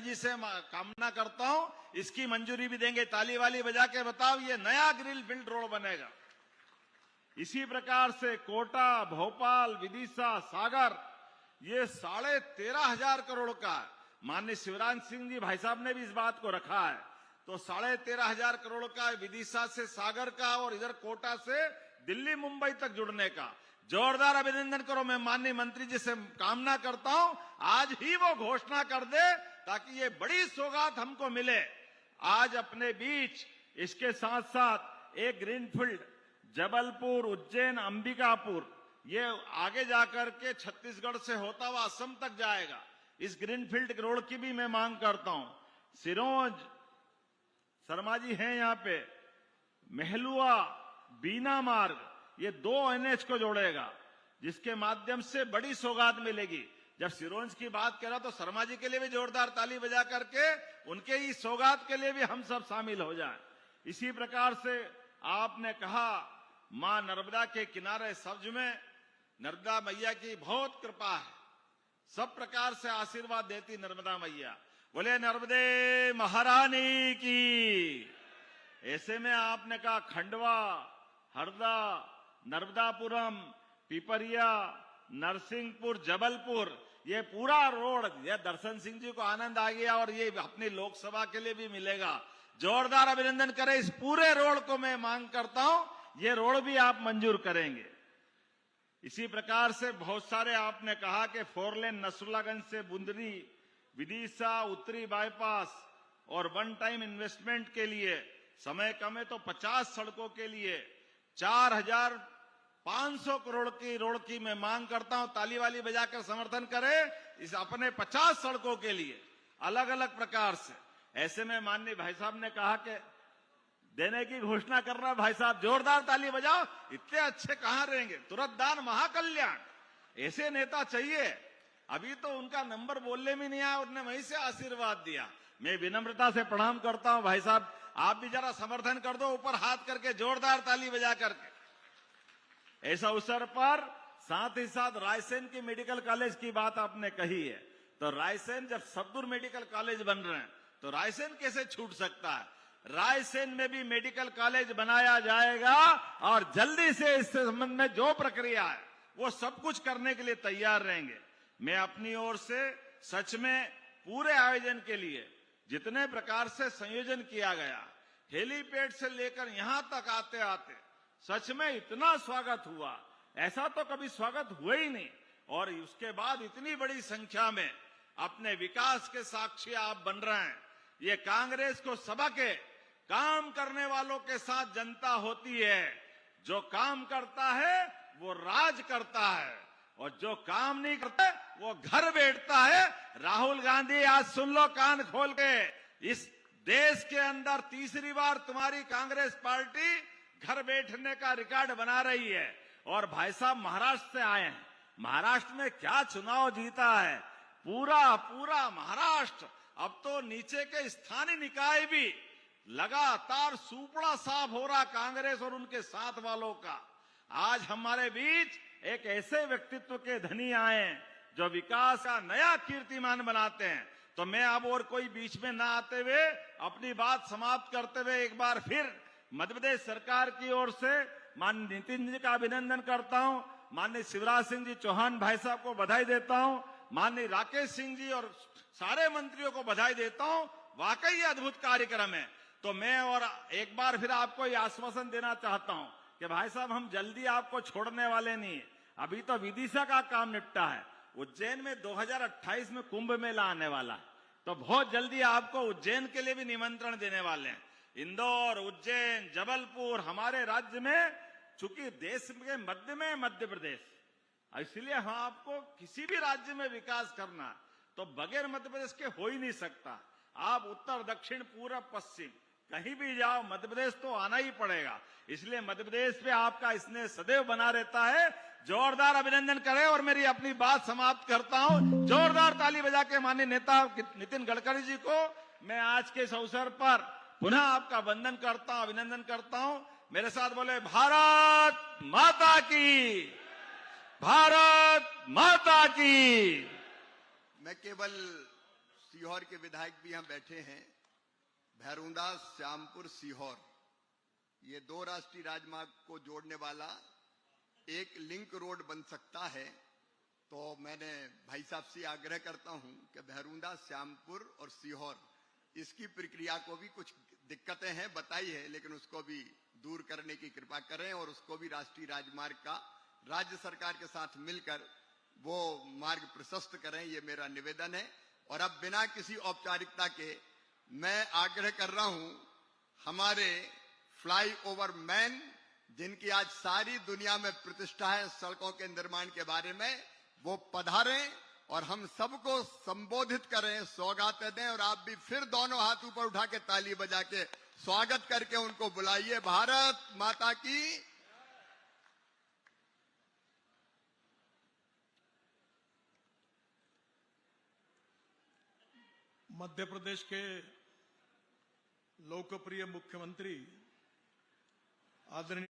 जी से कामना करता हूं इसकी मंजूरी भी देंगे। ताली वाली बजा के बताओ, ये नया ग्रिल फील्ड रोड बनेगा। इसी प्रकार से कोटा, भोपाल, विदिशा, सागर, ये 13,500 करोड़ का है। माननीय शिवराज सिंह जी भाई साहब ने भी इस बात को रखा है। तो 13,500 करोड़ का विदिशा से सागर का और इधर कोटा से दिल्ली मुंबई तक जुड़ने का जोरदार अभिनंदन करो। मैं माननीय मंत्री जी से कामना करता हूं आज ही वो घोषणा कर दे ताकि ये बड़ी सौगात हमको मिले। आज अपने बीच इसके साथ साथ एक ग्रीनफील्ड जबलपुर, उज्जैन, अंबिकापुर, ये आगे जाकर के छत्तीसगढ़ से होता हुआ असम तक जाएगा। इस ग्रीनफील्ड रोड की भी मैं मांग करता हूं। सिरोंज, शर्मा जी हैं यहाँ पे, महलुआ, बीना मार्ग, ये 2 NH को जोड़ेगा जिसके माध्यम से बड़ी सौगात मिलेगी। जब सिरोंज की बात कर रहा तो शर्मा जी के लिए भी जोरदार ताली बजा करके उनके ही सौगात के लिए भी हम सब शामिल हो जाएं। इसी प्रकार से आपने कहा मां नर्मदा के किनारे सब्ज में नर्मदा मैया की बहुत कृपा है, सब प्रकार से आशीर्वाद देती नर्मदा मैया। बोले नर्मदे महारानी की। ऐसे में आपने कहा खंडवा, हरदा, नर्मदापुरम, पिपरिया, नरसिंहपुर, जबलपुर, ये पूरा रोड, ये दर्शन सिंह जी को आनंद आ गया और ये अपनी लोकसभा के लिए भी मिलेगा। जोरदार अभिनंदन करें इस पूरे रोड को। मैं मांग करता हूं ये रोड भी आप मंजूर करेंगे। इसी प्रकार से बहुत सारे आपने कहा कि 4 लेन नसरुल्लागंज से बुंदरी, विदिशा, उत्तरी बाईपास और 1 टाइम इन्वेस्टमेंट के लिए समय कम है तो 50 सड़कों के लिए 4,500 करोड़ की रोड की मैं मांग करता हूं। ताली वाली बजाकर समर्थन करें इस अपने 50 सड़कों के लिए अलग अलग प्रकार से। ऐसे में माननीय भाई साहब ने कहा कि देने की घोषणा कर रहा है। भाई साहब जोरदार ताली बजाओ, इतने अच्छे कहां रहेंगे। तुरंत दान महाकल्याण, ऐसे नेता चाहिए। अभी तो उनका नंबर बोलने में नहीं आया, उन्होंने वहीं से आशीर्वाद दिया। मैं विनम्रता से प्रणाम करता हूं। भाई साहब आप भी जरा समर्थन कर दो, ऊपर हाथ करके जोरदार ताली बजा करके। ऐसा अवसर पर साथ ही साथ रायसेन की मेडिकल कॉलेज की बात आपने कही है, तो रायसेन जब सद्दूर मेडिकल कॉलेज बन रहे हैं तो रायसेन कैसे छूट सकता है। रायसेन में भी मेडिकल कॉलेज बनाया जाएगा और जल्दी से इस संबंध में जो प्रक्रिया है वो सब कुछ करने के लिए तैयार रहेंगे। मैं अपनी ओर से सच में पूरे आयोजन के लिए जितने प्रकार से संयोजन किया गया, हेलीपैड से लेकर यहां तक आते आते सच में इतना स्वागत हुआ, ऐसा तो कभी स्वागत हुआ ही नहीं। और उसके बाद इतनी बड़ी संख्या में अपने विकास के साक्षी आप बन रहे हैं। ये कांग्रेस को सबक है, काम करने वालों के साथ जनता होती है। जो काम करता है वो राज करता है और जो काम नहीं करता वो घर बैठता है। राहुल गांधी आज सुन लो कान खोल के, इस देश के अंदर तीसरी बार तुम्हारी कांग्रेस पार्टी घर बैठने का रिकॉर्ड बना रही है। और भाई साहब महाराष्ट्र से आए हैं, महाराष्ट्र में क्या चुनाव जीता है, पूरा महाराष्ट्र। अब तो नीचे के स्थानीय निकाय भी लगातार सुपड़ा साफ हो रहा कांग्रेस और उनके साथ वालों का। आज हमारे बीच एक ऐसे व्यक्तित्व के धनी आए जो विकास का नया कीर्तिमान बनाते हैं। तो मैं अब और कोई बीच में ना आते हुए अपनी बात समाप्त करते हुए एक बार फिर मध्य प्रदेश सरकार की ओर से माननीय नितिन जी का अभिनंदन करता हूं, माननीय शिवराज सिंह जी चौहान भाई साहब को बधाई देता हूं, माननीय राकेश सिंह जी और सारे मंत्रियों को बधाई देता हूं। वाकई अद्भुत कार्यक्रम है। तो मैं और एक बार फिर आपको ये आश्वासन देना चाहता हूं कि भाई साहब हम जल्दी आपको छोड़ने वाले नहीं। अभी तो विदिशा का काम निपटा है, उज्जैन में 2028 में कुंभ मेला आने वाला है, तो बहुत जल्दी आपको उज्जैन के लिए भी निमंत्रण देने वाले हैं। इंदौर, उज्जैन, जबलपुर हमारे राज्य में, चूंकि देश के मध्य में मध्य प्रदेश, इसलिए हम आपको किसी भी राज्य में विकास करना तो बगैर मध्य प्रदेश के हो ही नहीं सकता। आप उत्तर, दक्षिण, पूर्व, पश्चिम कहीं भी जाओ मध्य प्रदेश तो आना ही पड़ेगा। इसलिए मध्य प्रदेश पे आपका स्नेह सदैव बना रहता है। जोरदार अभिनंदन करें और मेरी अपनी बात समाप्त करता हूं। जोरदार ताली बजा के माननीय नेता नितिन गडकरी जी को मैं आज के इस अवसर पर पुनः आपका वंदन करता हूं, अभिनंदन करता हूं। मेरे साथ बोले भारत माता की, भारत माता की। मैं केवल सीहोर के विधायक भी यहाँ बैठे हैं, भैरूंदा श्यामपुर सीहोर, ये 2 राष्ट्रीय राजमार्ग को जोड़ने वाला एक लिंक रोड बन सकता है। तो मैंने भाई साहब से आग्रह करता हूं कि भैरूंदा श्यामपुर और सीहोर इसकी प्रक्रिया को भी कुछ दिक्कतें हैं बताई है, लेकिन उसको भी दूर करने की कृपा करें और उसको भी राष्ट्रीय राजमार्ग का राज्य सरकार के साथ मिलकर वो मार्ग प्रशस्त करें, ये मेरा निवेदन है। और अब बिना किसी औपचारिकता के मैं आग्रह कर रहा हूं हमारे फ्लाईओवर मैन, जिनकी आज सारी दुनिया में प्रतिष्ठा है सड़कों के निर्माण के बारे में, वो पधारें और हम सबको संबोधित करें, सौगातें दें, और आप भी फिर दोनों हाथ ऊपर उठा के ताली बजा के स्वागत करके उनको बुलाइए। भारत माता की। मध्य प्रदेश के लोकप्रिय मुख्यमंत्री आदरणीय